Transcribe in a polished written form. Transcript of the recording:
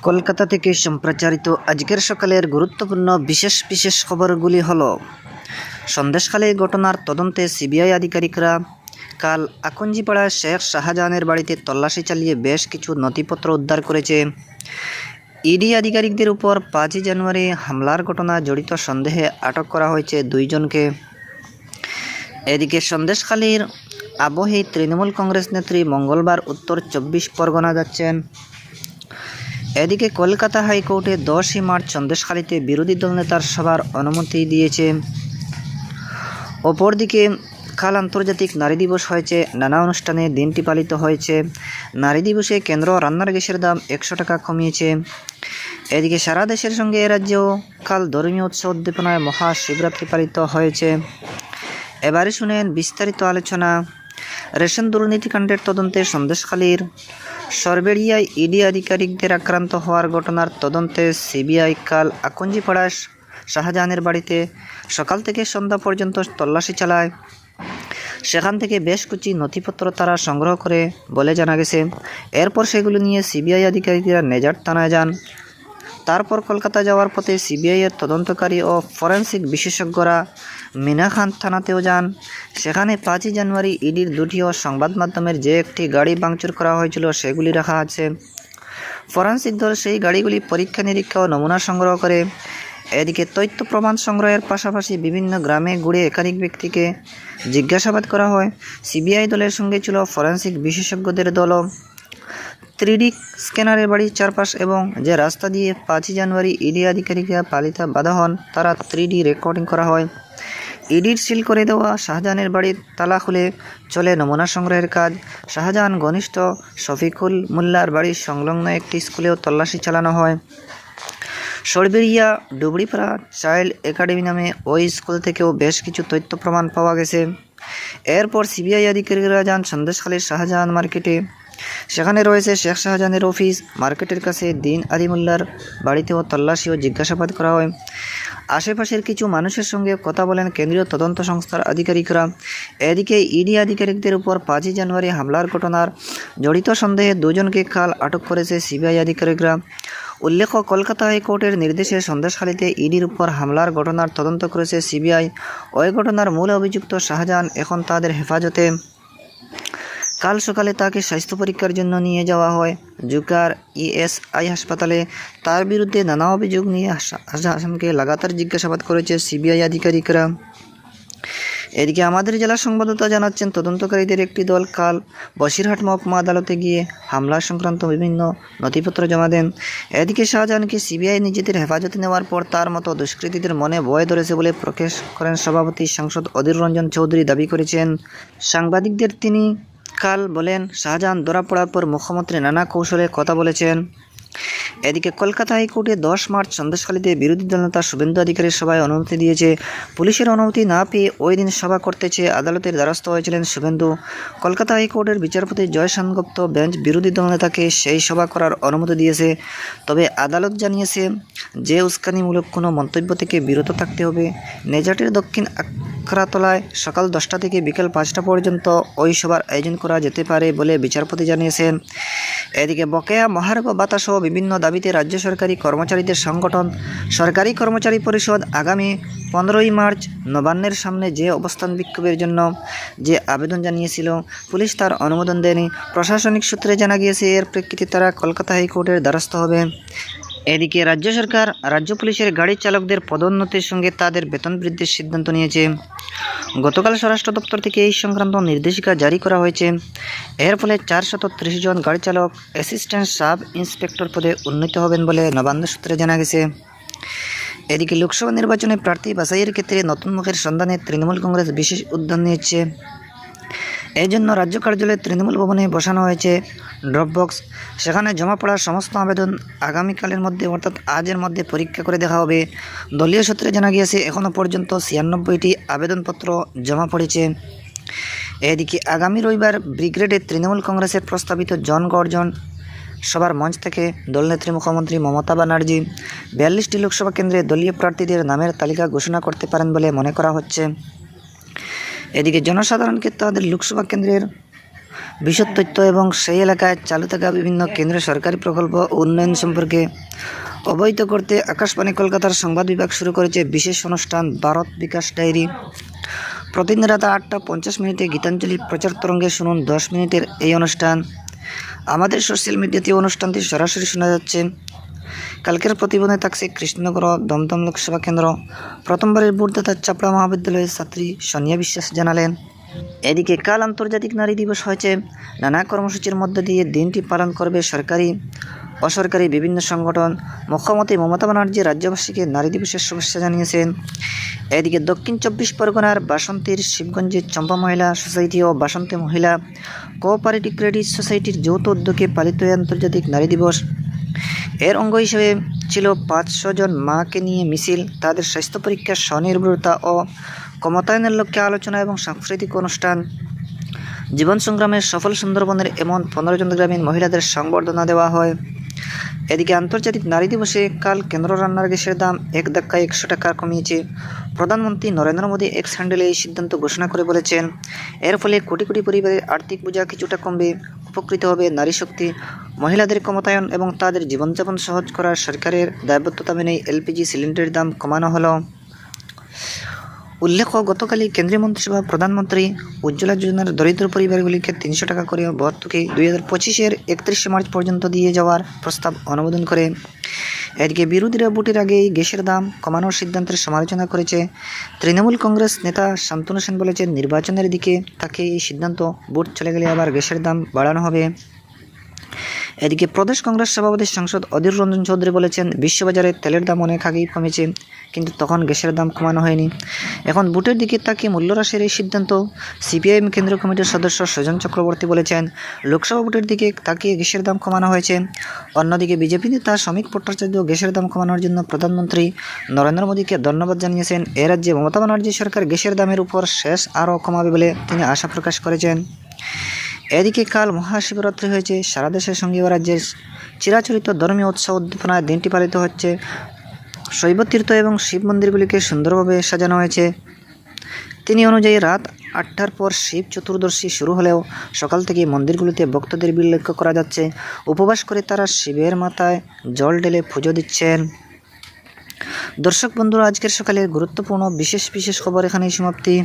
কলকাতা থেকে সম্প্রচারিত আজকের সকালের গুরুত্বপূর্ণ বিশেষ বিশেষ খবরগুলি হলো: সন্দেশখালী ঘটনার তদন্তে সিবিআই আধিকারিকরা কাল আকঞ্জিপাড়ায় শেখ শাহজাহানের বাড়িতে তল্লাশি চালিয়ে বেশ কিছু নথিপত্র উদ্ধার করেছে। ইডি আধিকারিকদের উপর 5 জানুয়ারি হামলার ঘটনা জড়িত সন্দেহে আটক করা হয়েছে 2 জনকে। এদিকে সন্দেশখালীর আবহে তৃণমূল কংগ্রেস নেত্রী মঙ্গলবার উত্তর 24 পরগনা যাচ্ছেন। এদিকে কলকাতা হাইকোর্টে 10ই মার্চ সন্দেশখালীতে বিরোধী দল নেতার সভার অনুমতি দিয়েছে। অপরদিকে কাল আন্তর্জাতিক নারী দিবস হয়েছে। নানা অনুষ্ঠানে দিনটি পালিত হয়েছে। নারী দিবসে কেন্দ্র রান্নার গ্যাসের দাম 100 টাকা কমিয়েছে। এদিকে সারা দেশের সঙ্গে এ রাজ্যেও কাল ধর্মীয় উৎসব উদ্দীপনায় মহাশিবরাত্রি পালিত হয়েছে। এবারে শুনেন বিস্তারিত আলোচনা। রেশন দুর্নীতিকাণ্ডের তদন্তে সন্দেশখালীর সরবেড়িয়ায় ইডি আধিকারিকদের আক্রান্ত হওয়ার ঘটনার তদন্তে সিবিআই কাল আকঞ্জিপাড়া শাহজাহানের বাড়িতে সকাল থেকে সন্ধ্যা পর্যন্ত তল্লাশি চালায়। সেখান থেকে বেশ কিছু নথিপত্র তারা সংগ্রহ করে বলে জানা গেছে। এরপর সেগুলো নিয়ে সিবিআই আধিকারিকরা নেজার থানায় যান। তারপর কলকাতা যাওয়ার পথে সিবিআইয়ের তদন্তকারী ও ফরেন্সিক বিশেষজ্ঞরা মিনাখান থানাতেও যান। সেখানে 5 জানুয়ারি ইডির দুটিও সংবাদ মাধ্যমের যে একটি গাড়ি ভাঙচুর করা হয়েছিল সেগুলি রাখা আছে। ফরেন্সিক দল সেই গাড়িগুলি পরীক্ষা নিরীক্ষা ও নমুনা সংগ্রহ করে। এদিকে তথ্য প্রমাণ সংগ্রহের পাশাপাশি বিভিন্ন গ্রামে ঘুরে একাধিক ব্যক্তিকে জিজ্ঞাসাবাদ করা হয়। সিবিআই দলের সঙ্গে ছিল ফরেন্সিক বিশেষজ্ঞদের দলও। 3D স্ক্যানারের বাড়ির চারপাশ এবং যে রাস্তা দিয়ে 5 জানুয়ারি ইডি আধিকারিকরা বাধা হন তারা 3D রেকর্ডিং করা হয়। ইডির সিল করে দেওয়া শাহজাহানের বাড়ির তালা খুলে চলে নমুনা সংগ্রহের কাজ। শাহজাহান ঘনিষ্ঠ শফিকুল মোল্লার বাড়ির সংলগ্ন একটি স্কুলেও তল্লাশি চালানো হয়। সরবেরিয়া ডুবড়িপাড়া চাইল্ড একাডেমি নামে ওই স্কুল থেকেও বেশ কিছু তথ্য প্রমাণ পাওয়া গেছে। এরপর সিবিআই আধিকারিকরা যান সন্দেশখালীর শাহজাহান মার্কেটে। সেখানে রয়েছে শেখ শাহজাহানের অফিস। মার্কেটের কাছে দিন আদি মোল্লার বাড়িতেও তল্লাশি ও জিজ্ঞাসাবাদ করা হয়। আশেপাশের কিছু মানুষের সঙ্গে কথা বলেন কেন্দ্রীয় তদন্ত সংস্থার আধিকারিকরা। এদিকে ইডি আধিকারিকদের উপর 5 জানুয়ারি হামলার ঘটনার জড়িত সন্দেহে 2 জনকে কাল আটক করেছে সিবিআই আধিকারিকরা। উল্লেখ্য, কলকাতা হাইকোর্টের নির্দেশে সন্দেশখালীতে ইডির উপর হামলার ঘটনার তদন্ত করেছে সিবিআই। ওই ঘটনার মূল অভিযুক্ত শাহজাহান এখন তাদের হেফাজতে। কাল সকালে তাকে স্বাস্থ্য পরীক্ষার জন্য নিয়ে যাওয়া হয় জুকার ইএসআই হাসপাতালে। তার বিরুদ্ধে নানা অভিযোগ নিয়ে আসামকে লাগাতার জিজ্ঞাসাবাদ করেছে সিবিআই আধিকারিকরা। এদিকে আমাদের জেলা সংবাদদাতা জানাচ্ছেন, তদন্তকারীদের একটি দল কাল বসিরহাট মহকুমা আদালতে গিয়ে হামলা সংক্রান্ত বিভিন্ন নথিপত্র জমা দেন। এদিকে শাহজাহানকে সিবিআই নিজেদের হেফাজতে নেওয়ার পর তার মতো দুষ্কৃতীদের মনে ভয় ধরেছে বলে প্রকাশ করেন সভাপতি সাংসদ অধীর রঞ্জন চৌধুরী দাবি করেছেন। সাংবাদিকদের তিনি কাল বলেন, শাহজাহান ধরা পড়ার পর মুখ্যমন্ত্রী নানা কৌশলে কথা বলেছেন। এদিকে কলকাতা হাইকোর্টে 10 মার্চ সন্দেশখালীতে বিরোধী দল নেতা শুভেন্দু অধিকারীর সভায় অনুমতি দিয়েছে। পুলিশের অনুমতি না পেয়ে ওই দিন সভা করতে চেয়ে আদালতের দ্বারস্থ হয়েছিলেন শুভেন্দু। কলকাতা হাইকোর্টের বিচারপতি জয় সেনগুপ্ত বেঞ্চ বিরোধী দল নেতাকে সেই সভা করার অনুমতি দিয়েছে। তবে আদালত জানিয়েছে যে উস্কানিমূলক কোনো মন্তব্য থেকে বিরত থাকতে হবে। নেজাটের দক্ষিণ আখড়াতলায় সকাল 10টা থেকে বিকেল 5টা পর্যন্ত ওই সভার আয়োজন করা যেতে পারে বলে বিচারপতি জানিয়েছেন। এদিকে বকেয়া মহার্ঘ ভাতাসহ বিভিন্ন দাবিতে রাজ্য সরকারি কর্মচারীদের সংগঠন সরকারি কর্মচারী পরিষদ আগামী 15ই মার্চ নবান্নের সামনে যে অবস্থান বিক্ষোভের জন্য যে আবেদন জানিয়েছিল, পুলিশ তার অনুমোদন দেয়নি। প্রশাসনিক সূত্রে জানা গিয়েছে এর প্রেক্ষিতে তারা কলকাতা হাইকোর্টের দ্বারস্থ হবে। এদিকে রাজ্য সরকার রাজ্য পুলিশের গাড়ি চালকদের পদোন্নতির সঙ্গে তাদের বেতন বৃদ্ধির সিদ্ধান্ত নিয়েছে। গতকাল স্বরাষ্ট্র দপ্তর থেকে এই সংক্রান্ত নির্দেশিকা জারি করা হয়েছে। এর ফলে 430 জন গাড়ি চালক অ্যাসিস্ট্যান্ট সাব ইন্সপেক্টর পদে উন্নীত হবেন বলে নবান্ন সূত্রে জানা গেছে। এদিকে লোকসভা নির্বাচনে প্রার্থী বাছাইয়ের ক্ষেত্রে নতুন মুখের সন্ধানে তৃণমূল কংগ্রেস বিশেষ উদ্যোগ নিয়েছে। এই জন্য রাজ্য কার্যালয়ে তৃণমূল ভবনে বসানো হয়েছে ড্রপবক্স। সেখানে জমা পড়া সমস্ত আবেদন আগামীকালের মধ্যে অর্থাৎ আজের মধ্যে পরীক্ষা করে দেখা হবে। দলীয় সূত্রে জানা গিয়েছে এখনও পর্যন্ত 96টি আবেদনপত্র জমা পড়েছে। এদিকে আগামী রবিবার ব্রিগেডে তৃণমূল কংগ্রেসের প্রস্তাবিত জনগর্জন সভার মঞ্চ থেকে দলনেত্রী মুখ্যমন্ত্রী মমতা ব্যানার্জি 42টি লোকসভা কেন্দ্রে দলীয় প্রার্থীদের নামের তালিকা ঘোষণা করতে পারেন বলে মনে করা হচ্ছে। এদিকে জনসাধারণকে তাদের লোকসভা কেন্দ্রের বিশদ তথ্য এবং সেই এলাকায় চালু থাকা বিভিন্ন কেন্দ্রীয় সরকারি প্রকল্প ও উন্নয়ন সম্পর্কে অবহিত করতে আকাশবাণী কলকাতার সংবাদ বিভাগ শুরু করেছে বিশেষ অনুষ্ঠান ভারত বিকাশ ডায়েরি। প্রতিদিন রাত 8:50 গীতাঞ্জলি প্রচার তরঙ্গে শুনুন 10 মিনিটের এই অনুষ্ঠান। আমাদের সোশ্যাল মিডিয়াতে অনুষ্ঠানটি সরাসরি শোনা যাচ্ছে। কালকের প্রতিবেদনে থাকছে কৃষ্ণনগর দমদম লোকসভা কেন্দ্র প্রথমবারের ভোটদাতা চাপড়া মহাবিদ্যালয়ের ছাত্রী সোনিয়া বিশ্বাস জানালেন। এদিকে কাল আন্তর্জাতিক নারী দিবস হয়েছে। নানা কর্মসূচির মধ্য দিয়ে দিনটি পালন করবে সরকারি অসরকারি বিভিন্ন সংগঠন। মুখ্যমন্ত্রী মমতা ব্যানার্জি রাজ্যবাসীকে নারী দিবসের শুভেচ্ছা জানিয়েছেন। এদিকে দক্ষিণ 24 পরগনার বাসন্তীর শিবগঞ্জে চম্পা মহিলা সোসাইটি ও বাসন্তী মহিলা কোঅপারেটিভ ক্রেডিট সোসাইটির যৌথ উদ্যোগে পালিত হয় আন্তর্জাতিক নারী দিবস। এর অঙ্গ হিসেবে ছিল 500 জন মাকে নিয়ে মিছিল, তাদের স্বাস্থ্য পরীক্ষা, স্বনির্ভরতা ও ক্ষমতায়নের লক্ষ্যে আলোচনা এবং সাংস্কৃতিক অনুষ্ঠান। জীবন সংগ্রামের সফল সুন্দরবনের এমন 15 জন গ্রামীণ মহিলাদের সংবর্ধনা দেওয়া হয়। এদিকে আন্তর্জাতিক নারী দিবসে কাল কেন্দ্র রান্নার গ্যাসের দাম এক ধাক্কায় 100 টাকা কমিয়েছে। প্রধানমন্ত্রী নরেন্দ্র মোদী এক্স হ্যান্ডেলে এই সিদ্ধান্ত ঘোষণা করে বলেছেন, এর ফলে কোটি কোটি পরিবারের আর্থিক বোঝা কিছুটা কমবে, উপকৃত হবে নারী শক্তি, মহিলাদের ক্ষমতায়ন এবং তাদের জীবনযাপন সহজ করার সরকারের দায়বদ্ধতা মেনেই এলপিজি সিলিন্ডারের দাম কমানো হলো। উল্লেখ্য, গতকালই কেন্দ্রীয় মন্ত্রিসভা প্রধানমন্ত্রী উজ্জ্বলা যোজনার দরিদ্র পরিবারগুলিকে 300 টাকা করে ভর্তুকি 2025-এর 31 মার্চ পর্যন্ত দিয়ে যাওয়ার প্রস্তাব অনুমোদন করে। এদিকে বিরোধীরা ভোটের আগেই গ্যাসের দাম কমানোর সিদ্ধান্তের সমালোচনা করেছে। তৃণমূল কংগ্রেস নেতা শান্তনু সেন বলেছেন, নির্বাচনের দিকে তাকে এই সিদ্ধান্ত, ভোট চলে গেলে আবার গ্যাসের দাম বাড়ানো হবে। এদিকে প্রদেশ কংগ্রেস সভাপতি সাংসদ অধীর রঞ্জন চৌধুরী বলেছেন, বিশ্ববাজারে তেলের দাম অনেক আগেই কমেছে, কিন্তু তখন গ্যাসের দাম কমানো হয়নি। এখন ভোটের দিকে তাকে মূল্য হ্রাসের এই সিদ্ধান্ত। সিপিআইএম কেন্দ্রীয় কমিটির সদস্য সুজন চক্রবর্তী বলেছেন, লোকসভা ভোটের দিকে তাকিয়ে গ্যাসের দাম কমানো হয়েছে। অন্যদিকে বিজেপি নেতা শ্রমিক ভট্টাচার্য গ্যাসের দাম কমানোর জন্য প্রধানমন্ত্রী নরেন্দ্র মোদীকে ধন্যবাদ জানিয়েছেন। এ রাজ্যে মমতা ব্যানার্জি সরকার গ্যাসের দামের উপর শেষ আরও কমাবে বলে তিনি আশা প্রকাশ করেছেন। এদিকে কাল মহাশিবরাত্রি হয়েছে। সারা দেশের সঙ্গে রাজ্যের চিরাচরিত ধর্মীয় উৎসব উদ্দীপনায় দিনটি পালিত হচ্ছে। শৈবতীর্থ এবং শিব মন্দিরগুলিকে সুন্দরভাবে সাজানো হয়েছে। তিনি অনুযায়ী রাত 8টার পর শিব চতুর্দশী শুরু হলেও সকাল থেকে মন্দিরগুলিতে ভক্তদের ভিড় লক্ষ্য করা যাচ্ছে। উপবাস করে তারা শিবের মাথায় জল ঢেলে পুজো দিচ্ছেন। দর্শক বন্ধুরা, আজকের সকালের গুরুত্বপূর্ণ বিশেষ খবর এখানেই সমাপ্তি।